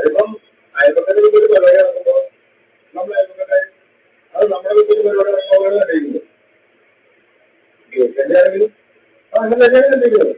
അതിപ്പം അയൽപ്പക്കത്തെ വീട്ടിൽ പരിപാടി നടക്കുമ്പോൾ നമ്മൾ അയൽപ്പക്കത്തെ അത് നമ്മുടെ വീട്ടിൽ പരിപാടി നടക്കുമ്പോൾ കണ്ടിരിക്കുന്നത് എന്താണെങ്കിലും അങ്ങനെ തന്നെയാണ് കണ്ടിരിക്കുന്നത്.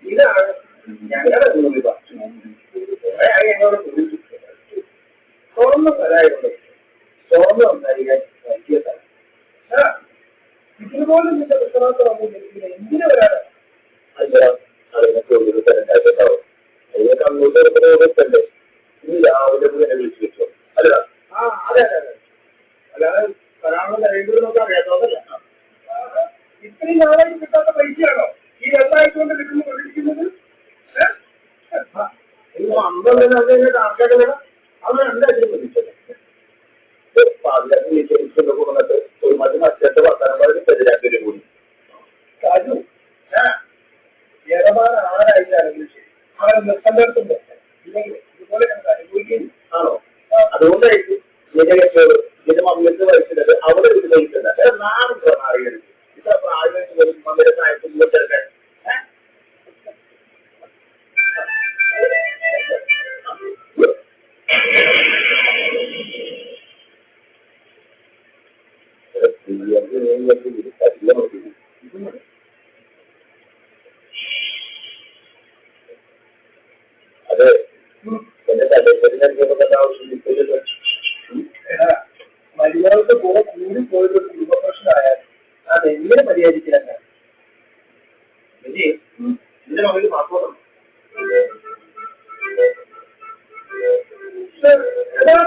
ഇതാണ് ഞങ്ങളുടെ ഭൂമിക. എന്നോട് തുറന്ന സ്ഥലമായിട്ടുണ്ട്. തുറന്ന് സംസാരിക്കാൻ പറ്റിയ സ്ഥലം. ഇതുപോലെ നിന്റെ ഉത്തരവാദിത്തം വന്നിരിക്കുന്നത് എന്തിനു വരാണ്? അതിനൊക്കെ ഒരു സ്ഥലം അതിനൊക്കെ അങ്ങോട്ട് ഈ രാവിലെ തന്നെ വിളിച്ചു വെച്ചോ. അല്ല അതെ അതെ അതെ. അല്ലാതെ ഒരാളുടെ നരേന്ദ്രൻ നമുക്ക് അറിയാത്തതല്ല. ഇത്രയും നാളായിട്ട് കിട്ടാത്ത പൈസയാണോ ഈ 2,000 കൊണ്ട് കിട്ടുന്ന പ്രതീക്ഷിക്കുന്നത്? അമ്പത് ആൾക്കാരുടെ വേണം അത് 2,000 പ്രതീക്ഷിച്ചത്. പാതിരാത്രി കൊണ്ടിട്ട് ഒരു മറ്റു മറ്റേ വർത്തമാനം കൂടി കാജു ഇടപാട് ആരായിട്ടാണെങ്കിലും ശരി അവരെ നിർത്തണ്ടെടുത്തും ഇല്ലെങ്കിൽ ഇതുപോലെ നമുക്ക് അനുഭവിക്കുകയും ആണോ? അതുകൊണ്ടായിരിക്കും ഇതിന്റെ മമ്മക്ക് വഹിച്ചത് അവിടെ ഇത് വഹിക്കുന്നത്. നാളും അറിയരുത് ഇത്ര പ്രായം മമ്മിയുടെ സായത്തിൽ എടുക്കാൻ അതെ എന്റെ തലത്തിനൊക്കെ ആവശ്യം മര്യാദക്ക് കൂടെ കൂടി പോയിട്ട് കുടുംബ പ്രശ്നമായാൽ അതെങ്ങനെ പരിഹരിക്കില്ല? എന്റെ മകൾക്ക് പാസ്പോർട്ട്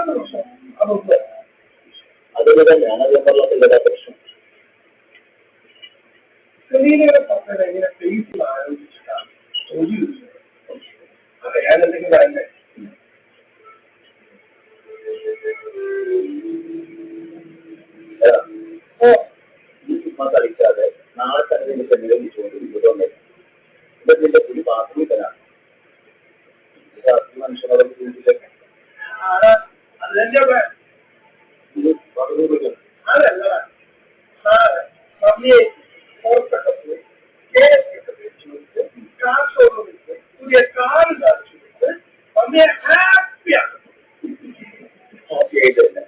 പ്രശ്നം അതൊക്കെ അതുപോലെ ഞാനത് പറഞ്ഞില്ല പ്രശ്നം. സ്ത്രീകളുടെ പദ്ധതി എങ്ങനെ ഫേസിൽ ആലോചിച്ചിട്ടാണ് അതെ ഞാൻ എന്തെങ്കിലും പറയണ്ടേ? ഈ ചുമ്മാ കളിക്കാതെ നാളെ തന്നെ നിന്റെ പെണ്ണുകൾ വിളിച്ചുകൊണ്ടിരിക്കുന്നുണ്ട്. ഇതൊക്കെ പുതിയ ബാത്റൂമിൽ തരാണ് മനുഷ്യനോട് അതല്ല മമ്മിയെ പുറത്തൊക്കെ പോയി കാർ ഷോറൂമിൽ പോയി പുതിയ കാർ കാണിച്ചു കൊടുത്ത് മമ്മിയെ ഹാപ്പിയാണ്. ഹാപ്പിയായിട്ട് തന്നെ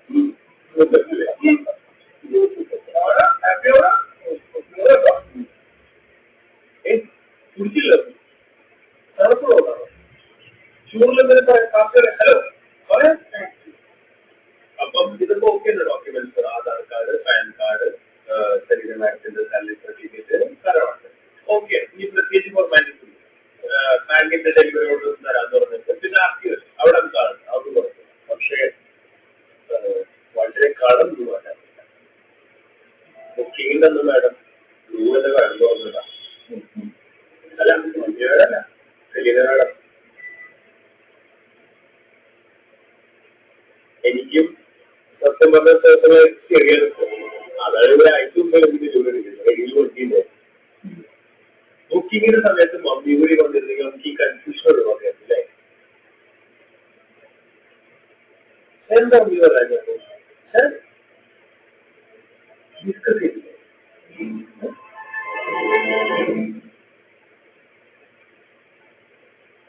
കുടിച്ചില്ല തണുപ്പുള്ളതാണ് ചൂടിലെന്തെങ്കിലും ഹലോ അപ്പം ഇതൊക്കെ ഓക്കെ ഉണ്ട്. Documents Aadhaar card, PAN card, ശരീരമാറ്റത്തിന്റെ സാലറി സർട്ടിഫിക്കറ്റ് തരമുണ്ട്. ഓക്കെ ഈ പ്രത്യേകിച്ച് ഫോർമാലിറ്റി ബാങ്കിന്റെ ഡെലിവറി ഓർഡേഴ്സ് തരാന്ന് പറഞ്ഞിട്ട് പിന്നെ ആക്കി അവിടെ എന്താണ് അത് കൊടുക്കും. പക്ഷേ വളരെ കടം രൂപ ബുക്കിങ്ങിലൊന്നും മാഡം രൂപയുടെ കടം തോന്നുന്നില്ല. അല്ല മറ്റേടല്ല ശരീര മാഡം എനിക്കും സത്യം പറഞ്ഞ ചെറിയ അതായത് ഒരാഴ്ച മുമ്പ് എനിക്ക് ജോലി കൊടുക്കില്ലേ ബുക്കിങ്ങിന്റെ സമയത്ത് മമ്മി കൂടി കൊണ്ടിരുന്നെങ്കിൽ നമുക്ക് ഈ കൺഫ്യൂഷൻ ഒഴിവാക്കിയല്ലേ എന്താ മമ്മി പറയാൻ ഡിസ്കസ് ചെയ്തില്ലേ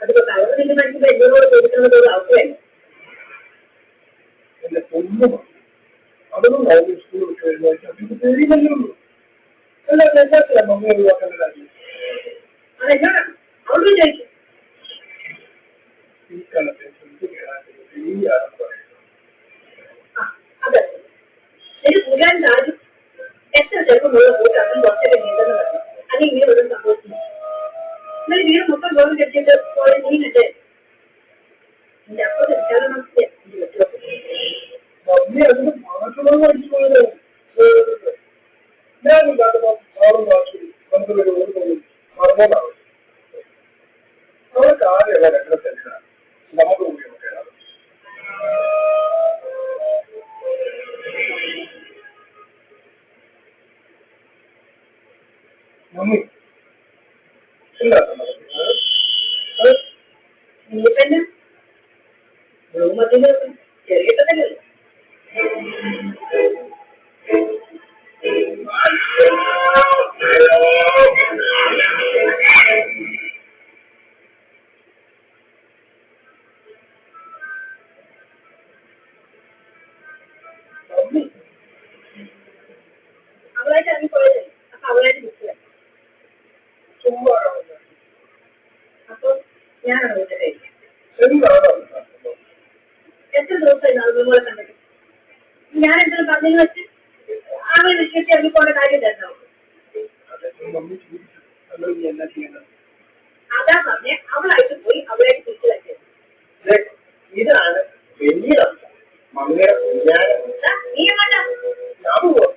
അതിപ്പോ കഴിവിന്റെ മനസ്സിൽ എന്നോട് ചോദിക്കുന്നത് ഒരു അവസ്ഥയല്ല എന്റെ പൊന്നു അതൊന്നും മമ്മി സ്കൂൾ വിട്ട് പേരില്ലല്ലോ എല്ലാ വിദ്യാർത്ഥിയാണ് മമ്മി ഒഴിവാക്കേണ്ട കാര്യം അതെന്നോടാണ് അവളോട് ചോദിക്കും ഈ കാലത്തെ അതെ ഒരു പുരാൻ രാജ്യം എത്ര ചെറുപ്പമുള്ള കൂട്ടാക്കും കുറച്ചൊക്കെ നീന്തുന്നത് അല്ലെങ്കിൽ ഇങ്ങനെ ഒരു സംഭവിക്കുന്നു എന്നാലും വീട് മൊത്തം ഗോവൻ കെട്ടിയിട്ട് പോലെ നീങ്ങിട്ടേ എന്റെ അപ്പത്തെ വിശാല മനസ്സിലെ മമ്മി അതിന് മാറ്റണം അടിച്ചു പോയത് ഞാനുണ്ടാകുമ്പോൾ ആറും ഭാഷയിൽ നമുക്ക് ഒരു മർമ്മോന്നാണ് അവരുടെ കാര്യമുള്ള രംഗത്തെല്ലാം നമുക്ക് ഉപയോഗിക്കണം മമ്മി എന്താ പിന്നെ റൂമത്തിന് ചെറിയ തന്നെയല്ലേ അവളായിട്ട് ഇറങ്ങിപ്പോയതല്ലേ അപ്പൊ അവളായിട്ട് നിൽക്കുക ചുമ്മാ അപ്പൊ ഞാനാണ് വീട്ടിൽ കഴിക്കുക എന്താണ് എത്ര ദിവസമായി അതുപോലെ കണ്ടിട്ട് ഞാൻ എന്തെങ്കിലും പറഞ്ഞു വെച്ച് അവരെ വിശ്വസിച്ച് ഇറങ്ങിപ്പോണ്ട കാര്യം തരണം അതാ പറഞ്ഞേ അവളായിട്ട് പോയി അവളായിട്ട് തിരിച്ചു വെച്ചത് ഇതാണ് വലിയ മമ്മിയുടെ നീ വേണ്ട ഞാൻ പോവാ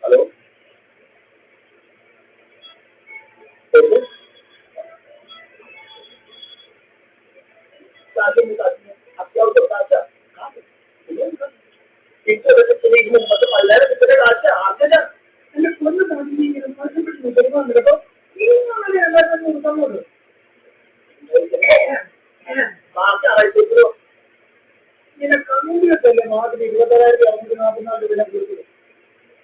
ഹലോ അത്യാവശ്യം കാഴ്ച ഇപ്പൊ മുമ്പത്തെ പല്ലാരെ കിട്ടുന്ന കാഴ്ച ആദ്യം എന്റെ കൊന്നു കേട്ടോ മാർച്ച് ആഴ്ചയിലോ ഇങ്ങനെ കമ്മ്യൂണിറ്റല്ലേ മാസത്തിൽ 20,000 644 വില കൊടുക്കുന്നത്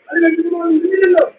അത് കഴിഞ്ഞിട്ട് ഇതില്ലല്ലോ